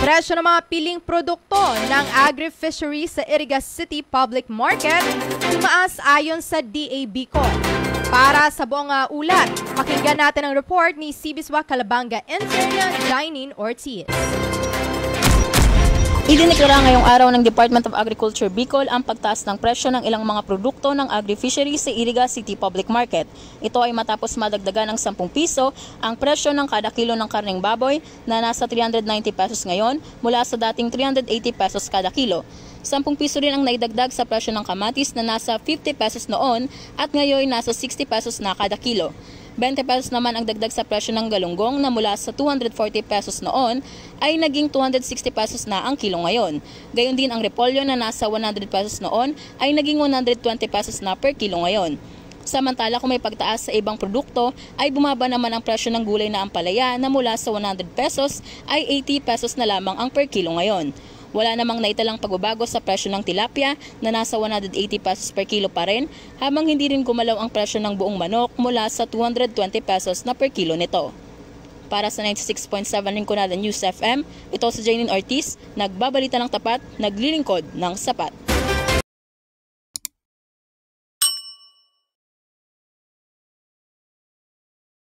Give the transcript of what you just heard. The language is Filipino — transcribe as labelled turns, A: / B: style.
A: Presyo ng mga piling produkto ng agri-fishery sa Iriga City Public Market tumaas ayon sa DA-Bicol. Para sa buong ulat, pakinggan natin ang report ni Sibiswa Calabanga intern Janine Ortiz.
B: Idineklara ngayong araw ng Department of Agriculture Bicol ang pagtaas ng presyo ng ilang mga produkto ng agri-fishery sa Iriga City Public Market. Ito ay matapos madagdagan ng 10 piso ang presyo ng kada kilo ng karneng baboy na nasa 390 pesos ngayon mula sa dating 380 pesos kada kilo. 10 piso rin ang naidagdag sa presyo ng kamatis na nasa 50 pesos noon at ngayon nasa 60 pesos na kada kilo. 20 pesos naman ang dagdag sa presyo ng galunggong na mula sa 240 pesos noon ay naging 260 pesos na ang kilo ngayon. Gayon din ang repolyo na nasa 100 pesos noon ay naging 120 pesos na per kilo ngayon. Samantala kung may pagtaas sa ibang produkto ay bumaba naman ang presyo ng gulay na ampalaya na mula sa 100 pesos ay 80 pesos na lamang ang per kilo ngayon. Wala namang naitalang pagbabago sa presyo ng tilapia na nasa 180 pesos per kilo pa rin, habang hindi rin gumalaw ang presyo ng buong manok mula sa 220 pesos na per kilo nito. Para sa 96.7 Rinconada News FM, ito si Janine Ortiz, nagbabalita ng tapat, naglilingkod ng sapat.